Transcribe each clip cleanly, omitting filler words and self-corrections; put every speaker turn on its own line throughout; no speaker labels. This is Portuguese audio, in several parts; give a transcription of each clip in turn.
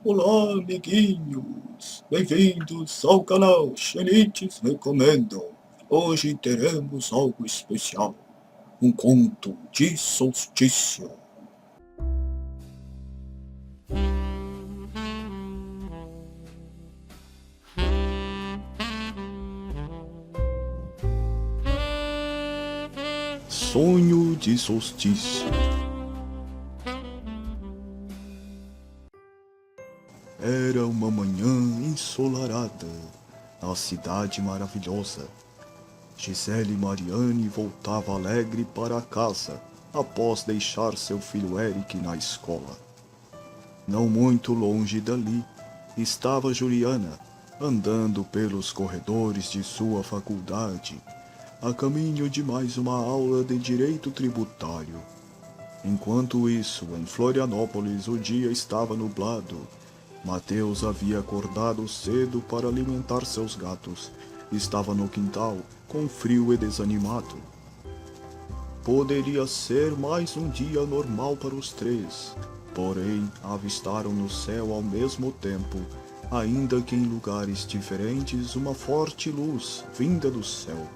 Olá, amiguinhos! Bem-vindos ao canal Xenites Recomendam. Hoje teremos algo especial, um conto de solstício. Sonho de solstício. Era uma manhã ensolarada, na cidade maravilhosa. Gisele Mariane voltava alegre para casa, após deixar seu filho Eric na escola. Não muito longe dali, estava Juliana, andando pelos corredores de sua faculdade, a caminho de mais uma aula de direito tributário. Enquanto isso, em Florianópolis, o dia estava nublado. Mateus havia acordado cedo para alimentar seus gatos. Estava no quintal, com frio e desanimado. Poderia ser mais um dia normal para os três, porém avistaram no céu ao mesmo tempo, ainda que em lugares diferentes, uma forte luz vinda do céu.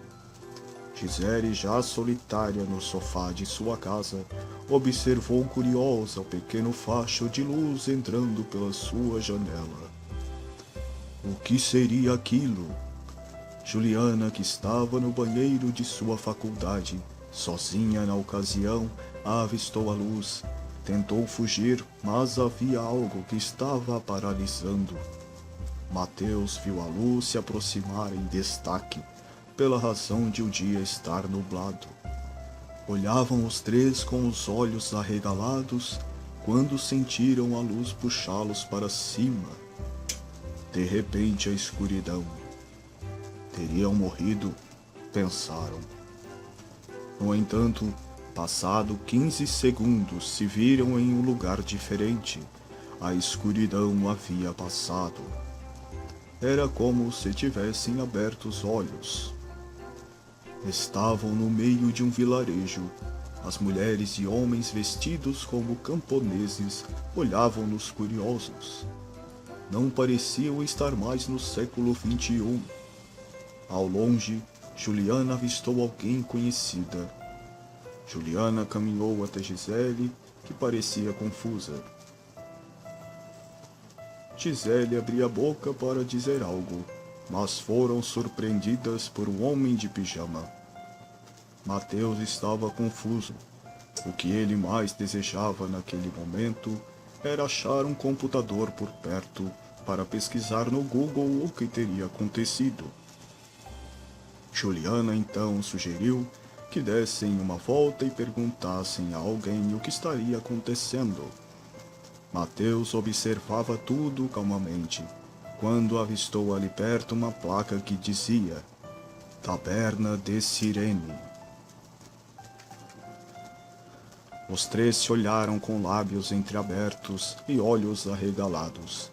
Gisele, já solitária no sofá de sua casa, observou curiosa o pequeno facho de luz entrando pela sua janela. O que seria aquilo? Juliana, que estava no banheiro de sua faculdade, sozinha na ocasião, avistou a luz. Tentou fugir, mas havia algo que estava a paralisando. Mateus viu a luz se aproximar em destaque, pela razão de o dia estar nublado. Olhavam os três com os olhos arregalados, quando sentiram a luz puxá-los para cima. De repente, a escuridão. Teriam morrido, pensaram. No entanto, passado 15 segundos, se viram em um lugar diferente. A escuridão havia passado. Era como se tivessem aberto os olhos. Estavam no meio de um vilarejo. As mulheres e homens vestidos como camponeses olhavam-nos curiosos. Não pareciam estar mais no século XXI. Ao longe, Juliana avistou alguém conhecida. Juliana caminhou até Gisele, que parecia confusa. Gisele abria a boca para dizer algo, mas foram surpreendidas por um homem de pijama. Mateus estava confuso. O que ele mais desejava naquele momento era achar um computador por perto para pesquisar no Google o que teria acontecido. Juliana então sugeriu que dessem uma volta e perguntassem a alguém o que estaria acontecendo. Mateus observava tudo calmamente, quando avistou ali perto uma placa que dizia Taberna de Sirene. Os três se olharam com lábios entreabertos e olhos arregalados.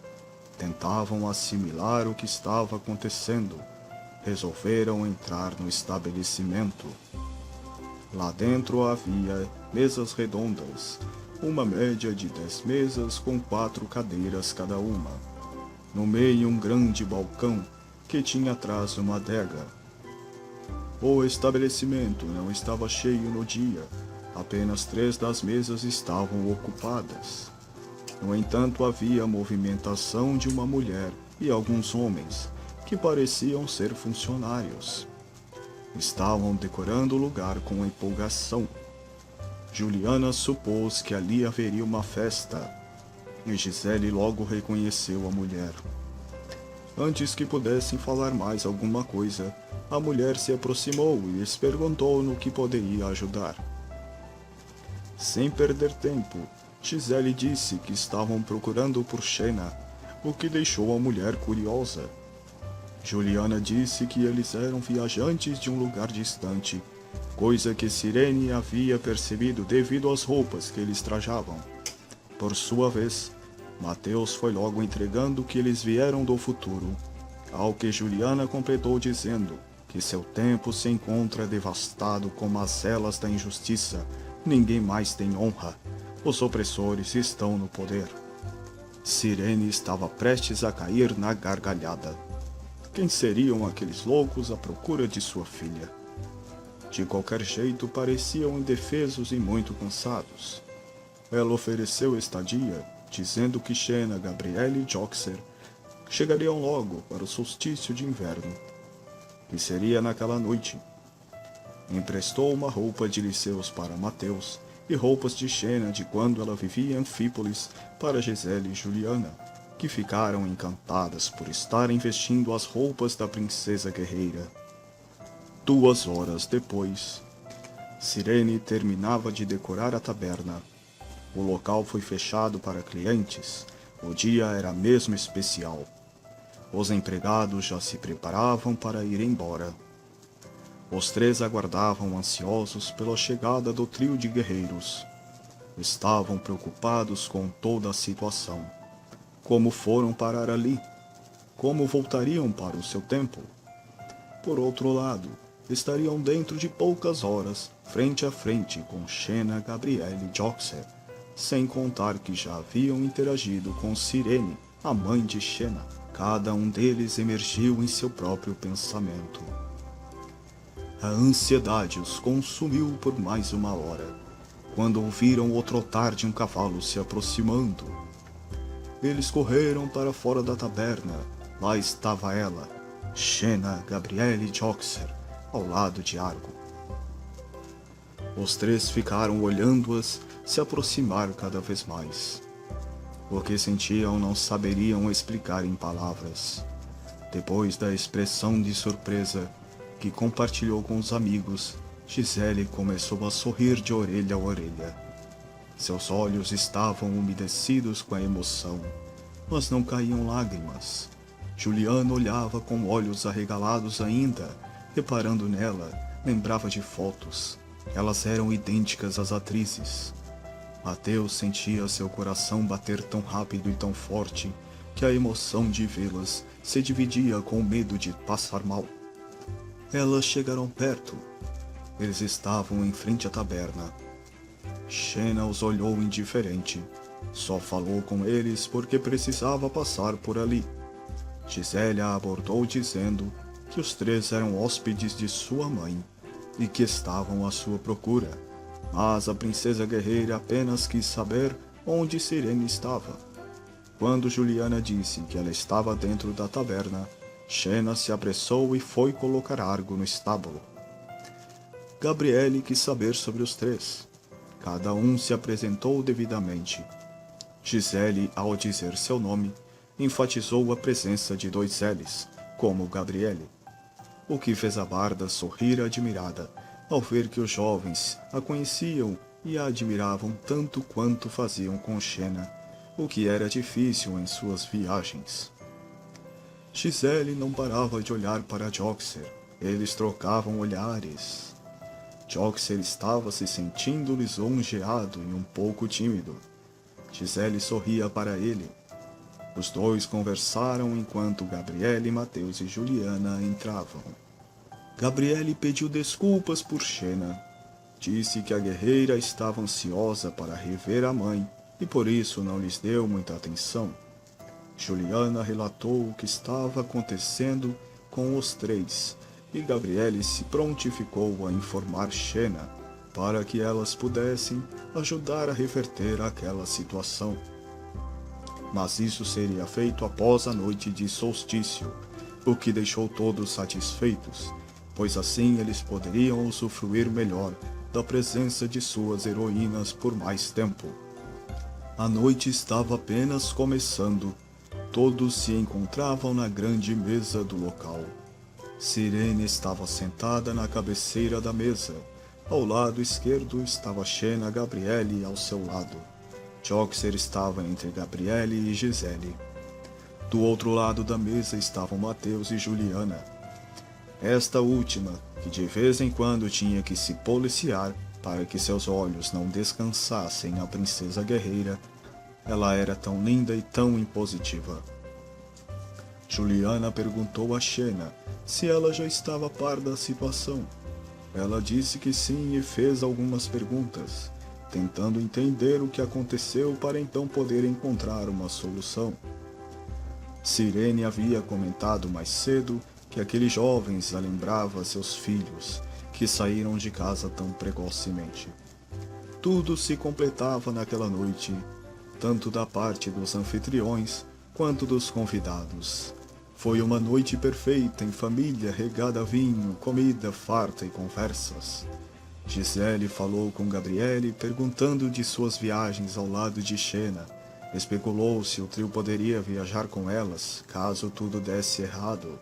Tentavam assimilar o que estava acontecendo. Resolveram entrar no estabelecimento. Lá dentro havia mesas redondas, uma média de 10 mesas com 4 cadeiras cada uma. No meio um grande balcão que tinha atrás uma adega. O estabelecimento não estava cheio no dia, apenas 3 das mesas estavam ocupadas. No entanto, havia a movimentação de uma mulher e alguns homens, que pareciam ser funcionários. Estavam decorando o lugar com empolgação. Juliana supôs que ali haveria uma festa, e Gisele logo reconheceu a mulher. Antes que pudessem falar mais alguma coisa, a mulher se aproximou e lhes perguntou no que poderia ajudar. Sem perder tempo, Gisele disse que estavam procurando por Xena, o que deixou a mulher curiosa. Juliana disse que eles eram viajantes de um lugar distante, coisa que Sirene havia percebido devido às roupas que eles trajavam. Por sua vez, Mateus foi logo entregando que eles vieram do futuro, ao que Juliana completou dizendo que seu tempo se encontra devastado como as celas da injustiça, ninguém mais tem honra, os opressores estão no poder. Cirene estava prestes a cair na gargalhada. Quem seriam aqueles loucos à procura de sua filha? De qualquer jeito, pareciam indefesos e muito cansados. Ela ofereceu estadia, dizendo que Xena, Gabriele e Joxer chegariam logo para o solstício de inverno, que seria naquela noite. Emprestou uma roupa de Liceus para Mateus e roupas de Xena de quando ela vivia em Anfípolis para Gisele e Juliana, que ficaram encantadas por estarem vestindo as roupas da princesa guerreira. 2 horas depois, Cirene terminava de decorar a taberna. O local foi fechado para clientes. O dia era mesmo especial. Os empregados já se preparavam para ir embora. Os 3 aguardavam ansiosos pela chegada do trio de guerreiros. Estavam preocupados com toda a situação. Como foram parar ali? Como voltariam para o seu templo? Por outro lado, estariam dentro de poucas horas, frente a frente com Xena, Gabriele e Joxer, sem contar que já haviam interagido com Cirene, a mãe de Xena. Cada um deles emergiu em seu próprio pensamento. A ansiedade os consumiu por mais 1 hora, quando ouviram o trotar de um cavalo se aproximando. Eles correram para fora da taberna. Lá estava ela, Xena, Gabriele e Joxer, ao lado de Argo. Os 3 ficaram olhando-as se aproximar cada vez mais. O que sentiam não saberiam explicar em palavras. Depois da expressão de surpresa que compartilhou com os amigos, Gisele começou a sorrir de orelha a orelha. Seus olhos estavam umedecidos com a emoção, mas não caíam lágrimas. Juliana olhava com olhos arregalados ainda, reparando nela, lembrava de fotos. Elas eram idênticas às atrizes. Mateus sentia seu coração bater tão rápido e tão forte que a emoção de vê-las se dividia com o medo de passar mal. Elas chegaram perto. Eles estavam em frente à taberna. Xena os olhou indiferente. Só falou com eles porque precisava passar por ali. Gisele a abordou dizendo que os 3 eram hóspedes de sua mãe e que estavam à sua procura. Mas a princesa guerreira apenas quis saber onde Cirene estava. Quando Juliana disse que ela estava dentro da taberna, Xena se apressou e foi colocar Argo no estábulo. Gabriele quis saber sobre os 3. Cada um se apresentou devidamente. Gisele, ao dizer seu nome, enfatizou a presença de 2 L's, como Gabriele, o que fez a barda sorrir admirada ao ver que os jovens a conheciam e a admiravam tanto quanto faziam com Xena, o que era difícil em suas viagens. Gisele não parava de olhar para Joxer. Eles trocavam olhares. Joxer estava se sentindo lisonjeado e um pouco tímido. Gisele sorria para ele. Os 2 conversaram enquanto Gabriele, Mateus e Juliana entravam. Gabriele pediu desculpas por Xena. Disse que a guerreira estava ansiosa para rever a mãe e por isso não lhes deu muita atenção. Juliana relatou o que estava acontecendo com os 3 e Gabriele se prontificou a informar Xena para que elas pudessem ajudar a reverter aquela situação. Mas isso seria feito após a noite de solstício, o que deixou todos satisfeitos, pois assim eles poderiam usufruir melhor da presença de suas heroínas por mais tempo. A noite estava apenas começando. Todos se encontravam na grande mesa do local. Cirene estava sentada na cabeceira da mesa. Ao lado esquerdo estava Xena, Gabriele ao seu lado. Joxer estava entre Gabriele e Gisele. Do outro lado da mesa estavam Mateus e Juliana. Esta última, que de vez em quando tinha que se policiar para que seus olhos não descansassem na princesa guerreira, ela era tão linda e tão impositiva. Juliana perguntou a Xena se ela já estava a par da situação. Ela disse que sim e fez algumas perguntas. tentando entender o que aconteceu para então poder encontrar uma solução. Cirene havia comentado mais cedo que aqueles jovens a lembrava seus filhos, que saíram de casa tão precocemente. Tudo se completava naquela noite, tanto da parte dos anfitriões quanto dos convidados. Foi uma noite perfeita em família, regada a vinho, comida farta e conversas. Gisele falou com Gabriele, perguntando de suas viagens ao lado de Xena. Especulou se o trio poderia viajar com elas, caso tudo desse errado.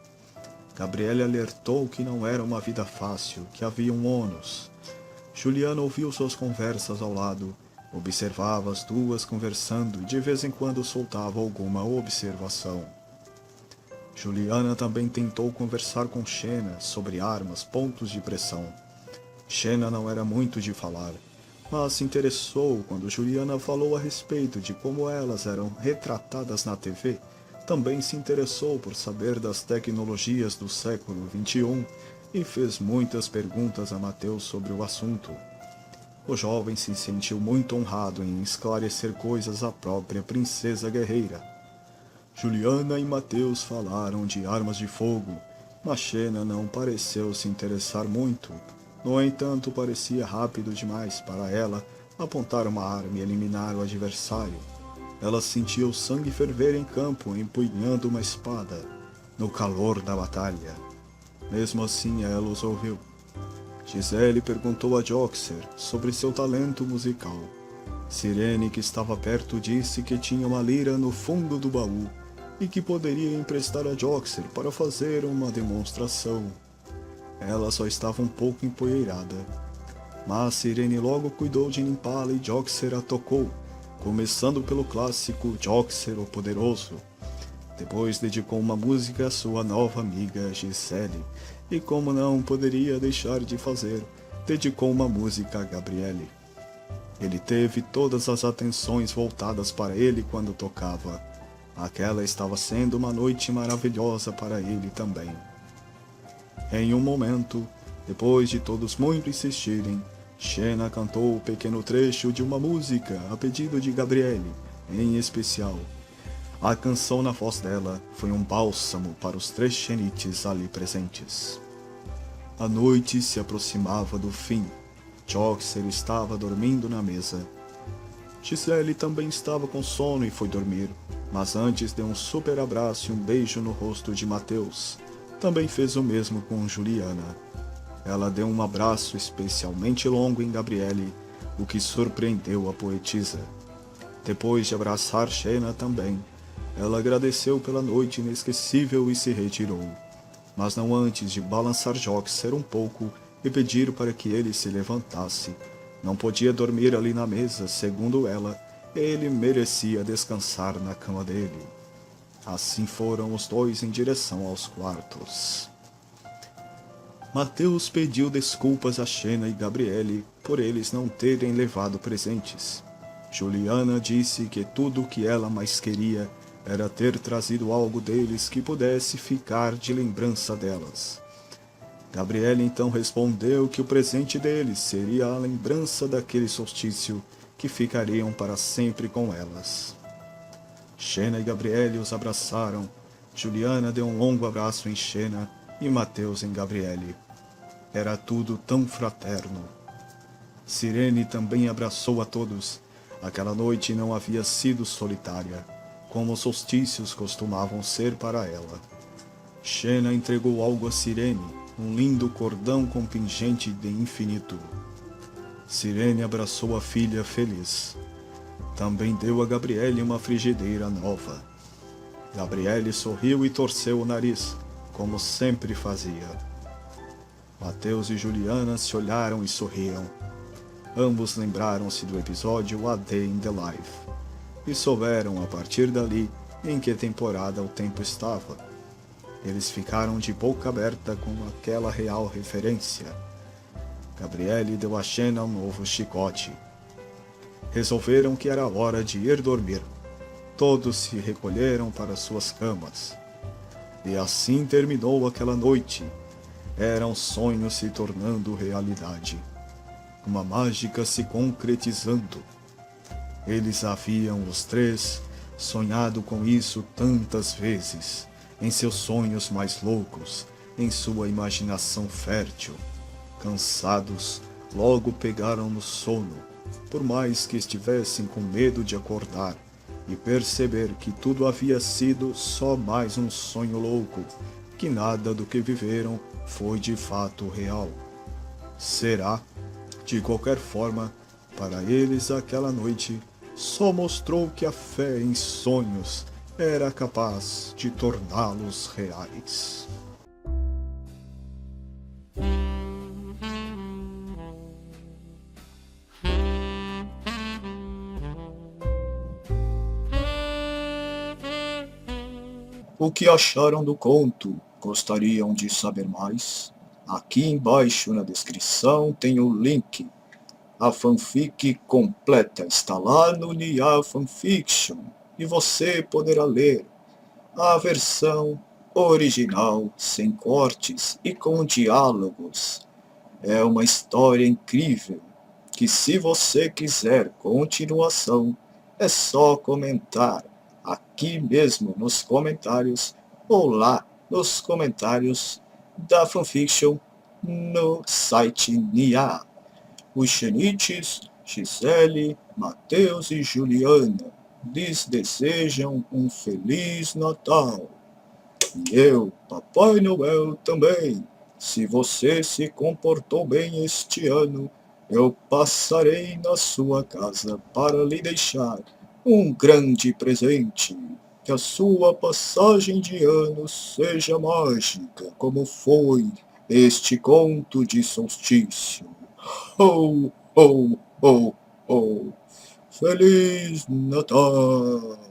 Gabriele alertou que não era uma vida fácil, que havia um ônus. Juliana ouviu suas conversas ao lado, observava as duas conversando e de vez em quando soltava alguma observação. Juliana também tentou conversar com Xena sobre armas, pontos de pressão. Xena não era muito de falar, mas se interessou quando Juliana falou a respeito de como elas eram retratadas na TV. Também se interessou por saber das tecnologias do século XXI e fez muitas perguntas a Mateus sobre o assunto. O jovem se sentiu muito honrado em esclarecer coisas à própria princesa guerreira. Juliana e Mateus falaram de armas de fogo, mas Xena não pareceu se interessar muito. No entanto, parecia rápido demais para ela apontar uma arma e eliminar o adversário. Ela sentia o sangue ferver em campo, empunhando uma espada, no calor da batalha. Mesmo assim, ela os ouviu. Gisele perguntou a Joxer sobre seu talento musical. Cirene, que estava perto, disse que tinha uma lira no fundo do baú e que poderia emprestar a Joxer para fazer uma demonstração. Ela só estava um pouco empoeirada, mas Cirene logo cuidou de limpá-la e Joxer a tocou, começando pelo clássico Joxer o Poderoso. Depois dedicou uma música à sua nova amiga Gisele, e como não poderia deixar de fazer, dedicou uma música a Gabriele. Ele teve todas as atenções voltadas para ele quando tocava. Aquela estava sendo uma noite maravilhosa para ele também. Em um momento, depois de todos muito insistirem, Xena cantou o pequeno trecho de uma música a pedido de Gabriele, em especial. A canção na voz dela foi um bálsamo para os 3 xenites ali presentes. A noite se aproximava do fim. Joxer estava dormindo na mesa. Gisele também estava com sono e foi dormir, mas antes deu um super abraço e um beijo no rosto de Mateus. Também fez o mesmo com Juliana. Ela deu um abraço especialmente longo em Gabriele, o que surpreendeu a poetisa. Depois de abraçar Xena também, ela agradeceu pela noite inesquecível e se retirou, mas não antes de balançar Joxer um pouco e pedir para que ele se levantasse. Não podia dormir ali na mesa, segundo ela, ele merecia descansar na cama dele. Assim foram os dois em direção aos quartos. Mateus pediu desculpas a Xena e Gabriele por eles não terem levado presentes. Juliana disse que tudo o que ela mais queria era ter trazido algo deles que pudesse ficar de lembrança delas. Gabriele então respondeu que o presente deles seria a lembrança daquele solstício que ficariam para sempre com elas. Xena e Gabriele os abraçaram. Juliana deu um longo abraço em Xena e Mateus em Gabriele. Era tudo tão fraterno. Cirene também abraçou a todos. Aquela noite não havia sido solitária, como os solstícios costumavam ser para ela. Xena entregou algo a Cirene, um lindo cordão com pingente de infinito. Cirene abraçou a filha feliz. Também deu a Gabriele uma frigideira nova. Gabriele sorriu e torceu o nariz, como sempre fazia. Mateus e Juliana se olharam e sorriam. Ambos lembraram-se do episódio A Day in the Life e souberam a partir dali em que temporada o tempo estava. Eles ficaram de boca aberta com aquela real referência. Gabriele deu a Xena um novo chicote. Resolveram que era hora de ir dormir. Todos se recolheram para suas camas. E assim terminou aquela noite. Era um sonho se tornando realidade. uma mágica se concretizando. Eles haviam, os três, sonhado com isso tantas vezes, em seus sonhos mais loucos, em sua imaginação fértil. Cansados, logo pegaram no sono, por mais que estivessem com medo de acordar e perceber que tudo havia sido só mais um sonho louco, que nada do que viveram foi de fato real. Será? De qualquer forma, para eles aquela noite só mostrou que a fé em sonhos era capaz de torná-los reais. O que acharam do conto? Gostariam de saber mais? Aqui embaixo na descrição tem o link. A fanfic completa está lá no Nia Fanfiction e você poderá ler a versão original, sem cortes e com diálogos. É uma história incrível que, se você quiser continuação, é só comentar aqui mesmo nos comentários ou lá nos comentários da fanfiction no site Nia. Os Xenites, Gisele, Mateus e Juliana lhes desejam um Feliz Natal. E eu, Papai Noel, também. Se você se comportou bem este ano, eu passarei na sua casa para lhe deixar um grande presente. Que a sua passagem de ano seja mágica, como foi este conto de solstício. Ho, ho, ho, ho. Feliz Natal!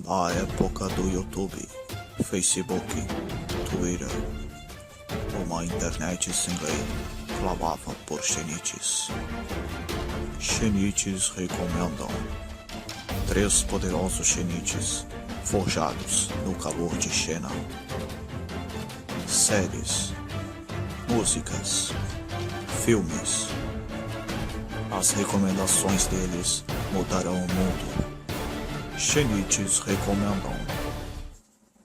Na época do YouTube, Facebook, Twitter, uma internet sem lei clamava por Xenites. Xenites recomendam 3 poderosos Xenites forjados no calor de Xena. Séries, músicas, filmes. As recomendações deles mudarão o mundo. Xenites recomendam